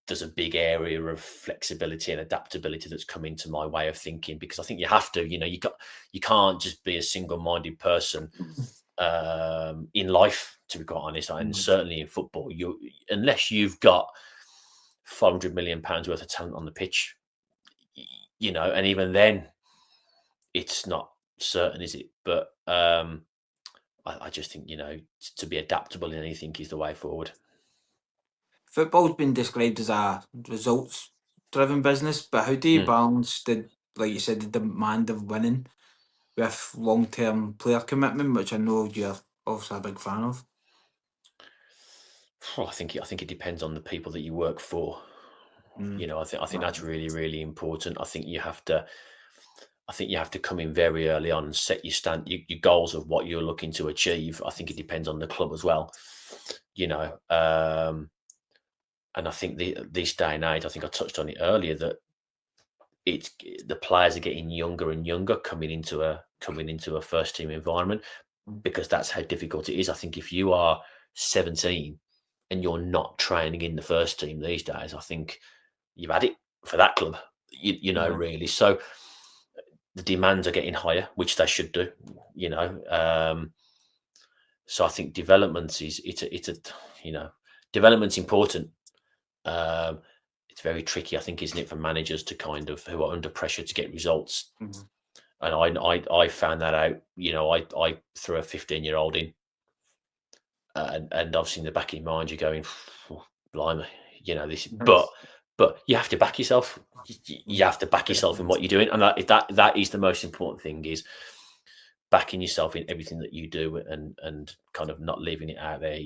there's a big area of flexibility and adaptability that's come into my way of thinking, because I think you have to. You can't just be a single-minded person in life, to be quite honest, and certainly in football. Unless you've got £500 million worth of talent on the pitch, and even then, it's not certain, is it? But I just think to be adaptable in anything is the way forward. Football's been described as a results-driven business, but how do you balance like you said, the demand of winning with long-term player commitment, which I know you're obviously a big fan of? Well, I think it depends on the people that you work for. I think that's really, really important. I think you have to come in very early on and set your goals of what you're looking to achieve. I think it depends on the club as well. And I think this day and age, I think I touched on it earlier, that the players are getting younger and younger coming into a first team environment, because that's how difficult it is. I think if you are 17 and you're not training in the first team these days, I think you've had it for that club, really. So the demands are getting higher, which they should do, so I think development development's important. It's very tricky, I think, isn't it, for managers to who are under pressure to get results. And I found that out. I threw a 15-year-old in, and obviously in the back of your mind you're going, oh, blimey, this. But you have to back yourself. You have to back yourself in what you're doing, and that is the most important thing, is backing yourself in everything that you do, and kind of not leaving it out there.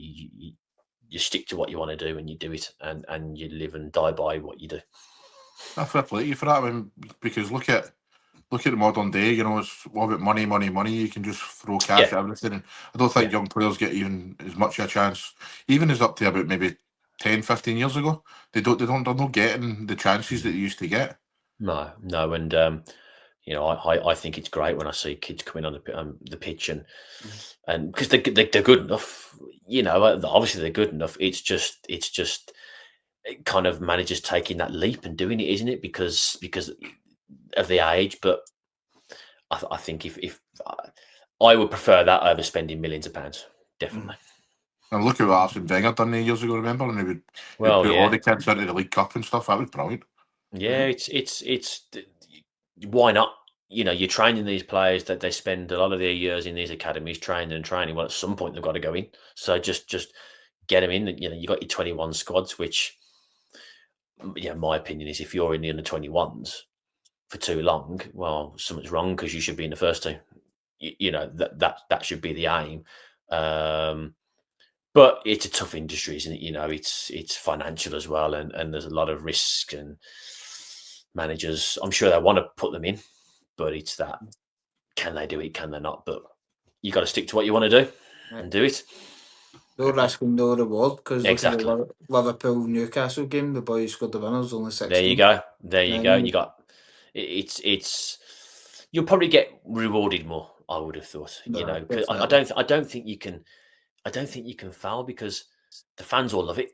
You stick to what you want to do, and you do it, and you live and die by what you do. I fair play to you for that, because look at the modern day. It's all about money. You can just throw cash at everything, and I don't think young players get even as much of a chance, even as up to about maybe 10, 15 years ago. They're not getting the chances that they used to get. No, and I think it's great when I see kids coming on the pitch, and because they're good enough. Obviously they're good enough. It's just kind of managers taking that leap and doing it, isn't it? Because of the age. But I think if I would prefer that over spending millions of pounds, definitely. And look at what Arsene Wenger done years ago, remember? And he would put all the kids into the League Cup and stuff. That was brilliant. Yeah, it's why not? You're training these players that they spend a lot of their years in these academies training. Well, at some point they've got to go in. So just get them in. You got your 21 squads, which, my opinion is, if you're in the under 21s for too long, well, something's wrong, because you should be in the first team. That should be the aim. But it's a tough industry, isn't it? You know, it's financial as well, and there's a lot of risk, and managers, I'm sure they want to put them in, but it's that, can they do it? Can they not? But you got to stick to what you want to do and do it. No risk and no reward, because Exactly. looking at the Liverpool Newcastle game, the boys scored the winners, only 16. There you go. There you go. You got it's you'll probably get rewarded more, I would have thought. No, you know, because I don't think you can foul, because the fans all love it.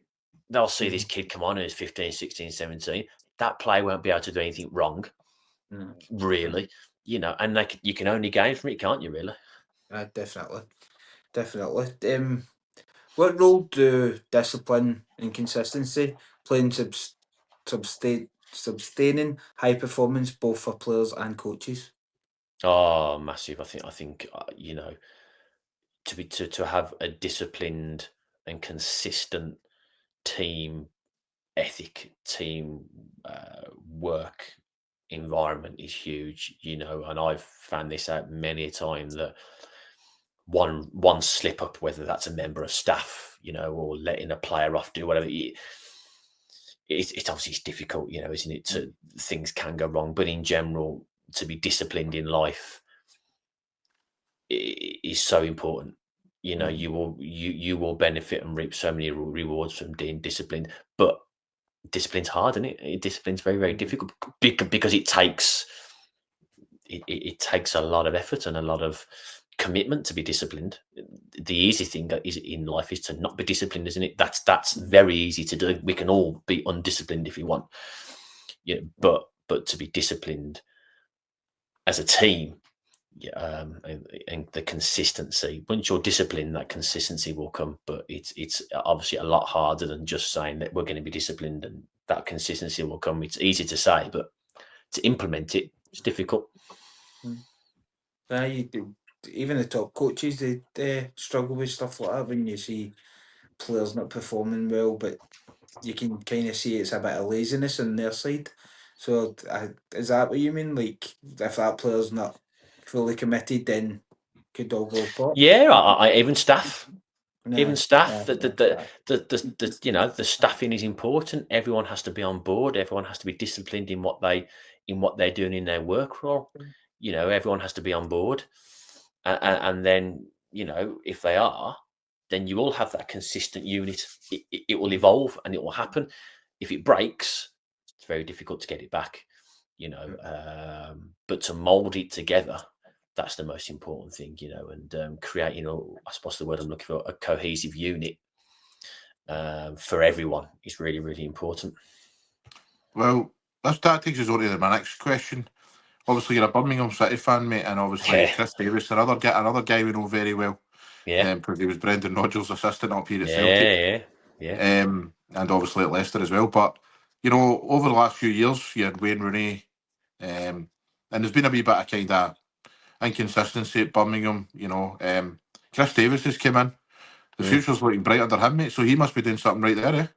They'll see this kid come on who's 15, 16, 17. That player won't be able to do anything wrong, really. You know, and you can only gain from it, can't you? Really? Definitely. What role do discipline and consistency play in sustaining high performance, both for players and coaches? Oh, massive! I think you know, to have a disciplined and consistent team ethic, team work environment is huge. You know, and I've found this out many a time, that one slip up, whether that's a member of staff, you know, or letting a player off do whatever, it's obviously difficult, you know, isn't it? Things can go wrong, but in general, to be disciplined in life is so important. You know, you will benefit and reap so many rewards from being disciplined, but discipline's hard, isn't it? Discipline's very, very difficult, because it takes a lot of effort and a lot of commitment to be disciplined. The easy thing is in life is to not be disciplined, isn't it? That's very easy to do. We can all be undisciplined if we want, you know, but to be disciplined as a team, and the consistency. Once you're disciplined, that consistency will come. But it's obviously a lot harder than just saying that we're going to be disciplined and that consistency will come. It's easy to say, but to implement it, it's difficult. Even the top coaches, they struggle with stuff like that, when you see players not performing well, but you can kind of see it's a bit of laziness on their side. So is that what you mean? Like, if that player's not fully committed, then could all go pop? Yeah, even staff. No, Even staff, the you know, the staffing is important. Everyone has to be on board. Everyone has to be disciplined in what they're doing in their work role. You know, everyone has to be on board, and then, you know, if they are, then you all have that consistent unit. It will evolve and it will happen. If it breaks, it's very difficult to get it back. You know, but to mold it together, that's the most important thing, you know, and create, you know, I suppose the word I'm looking for, a cohesive unit for everyone is really, really important. Well, this tactics is only my next question. Obviously, you're a Birmingham City fan, mate, and obviously Chris Davis, another guy we know very well. Yeah. Because he was Brendan Rodgers' assistant up here at Celtic. Yeah. And obviously at Leicester as well. But, you know, over the last few years, you had Wayne Rooney, and there's been a wee bit of kind of inconsistency at Birmingham, you know. Chris Davis has come in. The future's looking bright under him, mate, so he must be doing something right there, eh?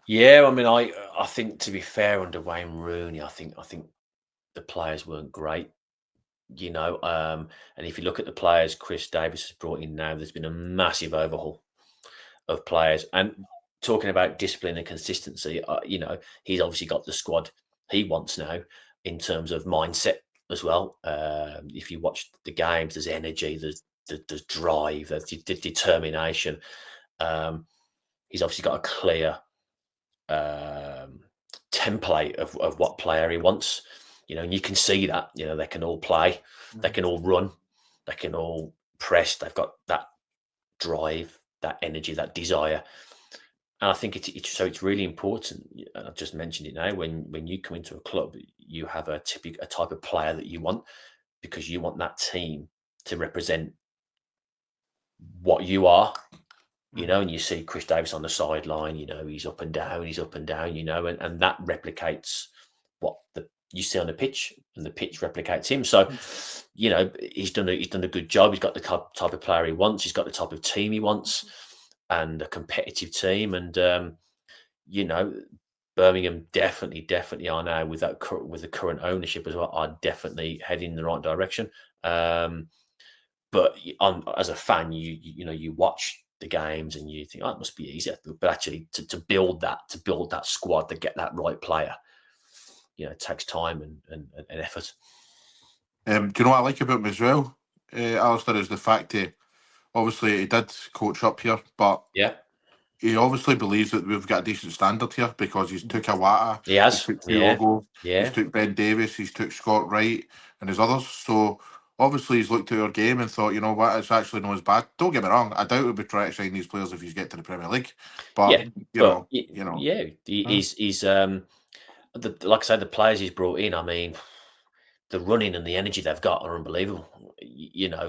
Yeah, I mean, I think, to be fair, under Wayne Rooney, I think the players weren't great, you know. And if you look at the players Chris Davis has brought in now, there's been a massive overhaul of players. And talking about discipline and consistency, you know, he's obviously got the squad he wants now in terms of mindset as well. If you watch the games, there's energy, there's drive, there's determination. He's obviously got a clear template of what player he wants, you know, and you can see that, you know, they can all play, they can all run, they can all press, they've got that drive, that energy, that desire. And I think it's really important. I just mentioned it now. When you come into a club, you have a type of player that you want, because you want that team to represent what you are, you know. And you see Chris Davis on the sideline, you know, he's up and down, you know, and that replicates what you see on the pitch, and the pitch replicates him. So, you know, he's done a good job. He's got the type of player he wants. He's got the type of team he wants, and a competitive team. And you know, Birmingham definitely are now, with the current ownership as well, are definitely heading in the right direction. But as a fan, you know, you watch the games, and you think, oh, it must be easier. But actually, to build that squad, to get that right player, it takes time and effort. Do you know what I like about him as well, Alistair, is the fact that obviously he did coach up here, but he obviously believes that we've got a decent standard here because he's took Awata, he has, he's took Diogo, he's took Ben Davis, he's took Scott Wright and his others. So obviously he's looked at our game and thought, you know what, it's actually not as bad. Don't get me wrong, I doubt he'll be trying to sign these players if he's get to the Premier League. But he's like I said, the players he's brought in, I mean, the running and the energy they've got are unbelievable.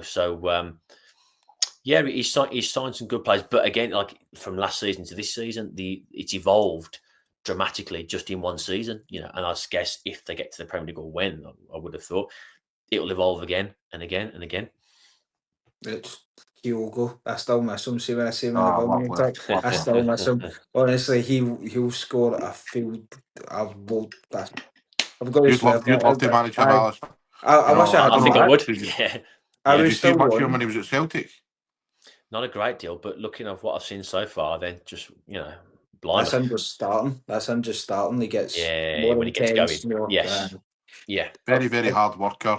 So he's signed some good players, but again, like from last season to this season, it's evolved dramatically just in one season. And I guess if they get to the Premier League, or when, I would have thought it'll evolve again and again and again. It's Diogo. I still miss him. See when I see him in the Birmingham attack, I still miss him. Honestly, he'll score a field. I've got to swear. You'd love to manage him, Alistair. I wish I had. I think I would. Did you see much of him when he was at Celtic? Not a great deal, but looking at what I've seen so far, then just blind. That's him just starting. He gets when he gets going. Very, very hard worker.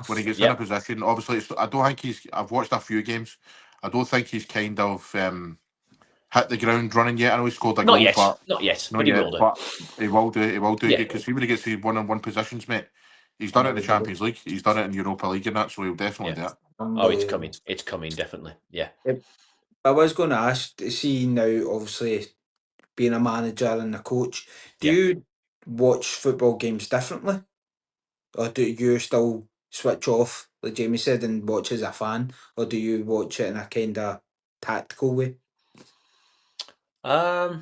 When he gets in a position, obviously, I don't think I've watched a few games. I don't think he's kind of hit the ground running yet. I know he scored a goal, not yet, but he will do. But he will do. He will do because when he gets to one-on-one positions, mate, he's done it in the Champions League. He's done it in Europa League and that, so he'll definitely do it. Oh, it's coming. It's coming, definitely. Yeah. I was going to ask, see now, obviously, being a manager and a coach, do you watch football games differently? Or do you still switch off, like Jamie said, and watch as a fan? Or do you watch it in a kind of tactical way? If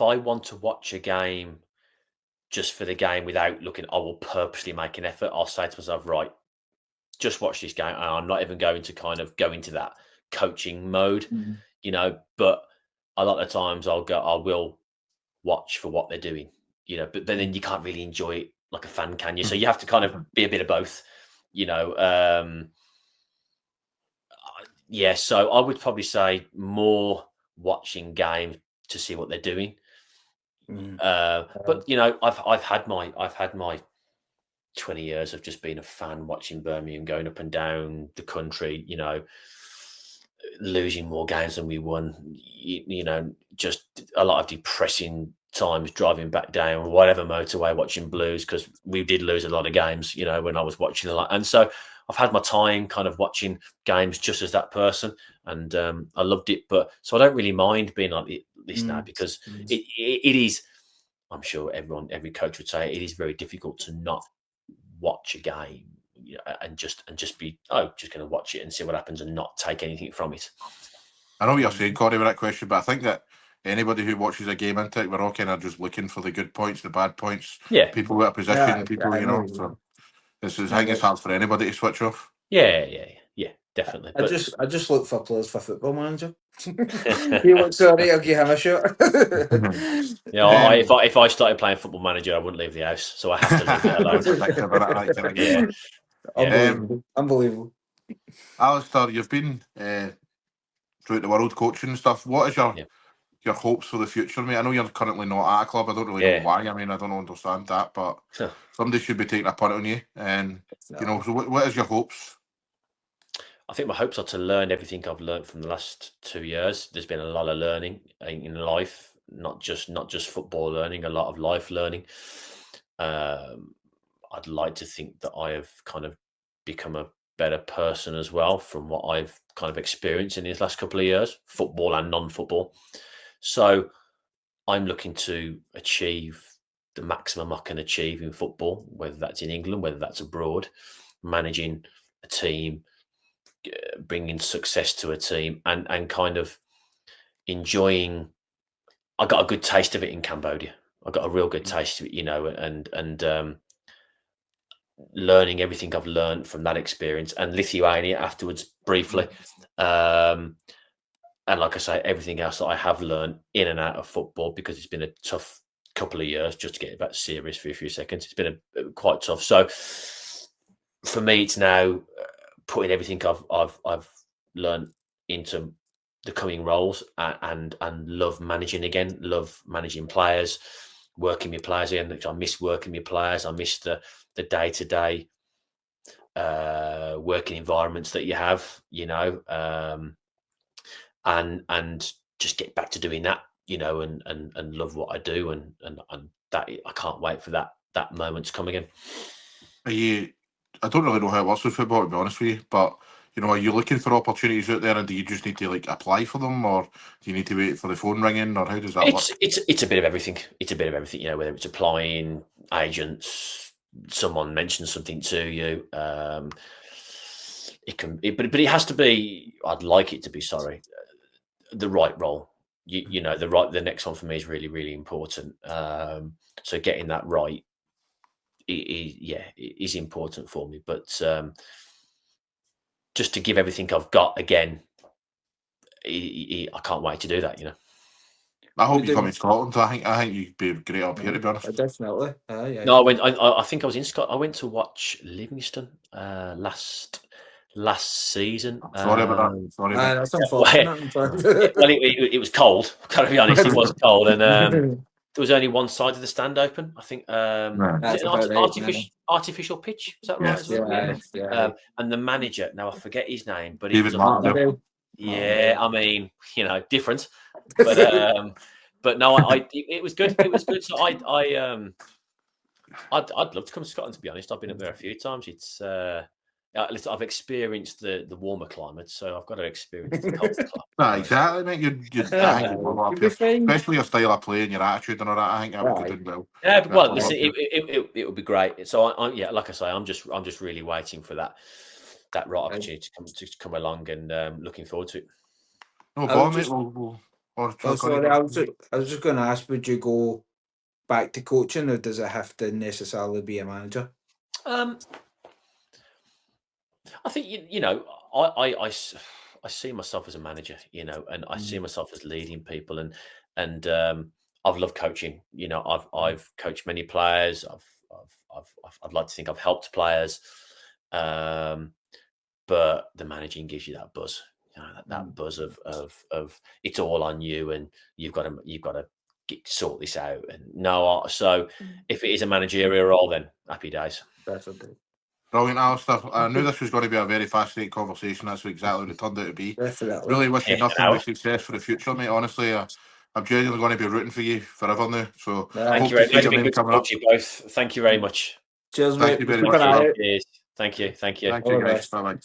I want to watch a game just for the game without looking, I will purposely make an effort. I'll say to myself, right, just watch this game. And I'm not even going to kind of go into that coaching mode, but a lot of times I will watch for what they're doing, but then you can't really enjoy it like a fan, can you? So you have to kind of be a bit of both, so I would probably say more watching games to see what they're doing. But I've had my 20 years of just being a fan, watching Birmingham, going up and down the country, losing more games than we won, just a lot of depressing times driving back down whatever motorway watching Blues, because we did lose a lot of games, when I was watching a lot. And so I've had my time kind of watching games just as that person, and I loved it. But so I don't really mind being like this now, because it is, I'm sure every coach would say, it is very difficult to not watch a game, and just be just going to watch it and see what happens and not take anything from it. I know what you're saying, Corey, with that question, but I think that anybody who watches a game into it, we're all kind of just looking for the good points, the bad points. Yeah, people with a position, people, So I think it's hard for anybody to switch off. Yeah, definitely. I just look for players for Football Manager. He looks alright, I'll give him a shot. If I started playing Football Manager, I wouldn't leave the house, so I have to leave it alone. Unbelievable. Alistair, you've been throughout the world coaching and stuff. What is your hopes for the future, mate? I know you're currently not at a club. I don't really know why. I mean, I don't understand that, but somebody should be taking a punt on you. And so what is your hopes? I think my hopes are to learn everything I've learned from the last 2 years. There's been a lot of learning in life, not just football learning, a lot of life learning. I'd like to think that I have kind of become a better person as well from what I've kind of experienced in these last couple of years, football and non-football. So I'm looking to achieve the maximum I can achieve in football, whether that's in England, whether that's abroad, managing a team, bringing success to a team, and kind of enjoying. I got a good taste of it in Cambodia. I got a real good taste of it, and learning everything I've learned from that experience, and Lithuania afterwards briefly. And like I say, everything else that I have learned in and out of football, because it's been a tough couple of years, just to get back serious for a few seconds. It's been quite tough. So for me, it's now putting everything I've learned into the coming roles, and love managing again, love managing players, working with players again. I miss working with players. I miss the day-to-day working environments that you have, and just get back to doing that, and love what I do, and that I can't wait for that moment to come again. I don't really know how it works with football, to be honest with you, but are you looking for opportunities out there, and do you just need to apply for them, or do you need to wait for the phone ringing, or how does that work? It's a bit of everything. It's a bit of everything, whether it's applying, agents, someone mentions something to you. It can, but it has to be. I'd like it to be. Sorry, the right role. The next one for me is really, really important. So getting that right, it is important for me. But just to give everything I've got again, I can't wait to do that. I hope you come to Scotland. I think you'd be great up here, to be honest. Definitely. No, I think I was in Scotland. I went to watch Livingston last season. Sorry about that. Sorry about that's unfortunate. Well, it was cold. Gotta be honest, it was cold, and there was only one side of the stand open. I think is it an artificial pitch? Is that right? Yes. As well? Yeah. And the manager, now I forget his name, but David Martin. Yeah, I mean, different, but no, it was good. It was good. So I'd love to come to Scotland. To be honest, I've been up there a few times. It's I've experienced the warmer climate, so I've got to experience the colder climate. No, exactly, mate. I think you'd up here, especially your style of play and your attitude and all that. I think that would do well. Yeah, well, listen, it would be great. So like I say, I'm just really waiting for that right opportunity to come along, and looking forward to it. No problem, mate. Sorry, I was just going to ask, would you go back to coaching, or does it have to necessarily be a manager? I think I see myself as a manager, and I see myself as leading people, and I've loved coaching. I've coached many players. I'd like to think I've helped players, but the managing gives you that buzz, that buzz of it's all on you, and you've got to sort this out. And so if it is a managerial role, then happy days. That's okay. Brilliant, Alistair. I knew this was going to be a very fascinating conversation. That's exactly what it turned out to be. Definitely. Really wish you nothing but success for the future, mate. Honestly, I'm genuinely going to be rooting for you forever now. So thank you very much. It's been good to talk to you both. Thank you very much. Cheers, mate. Thank you very much. Thank you. Thank you, guys. Bye-bye.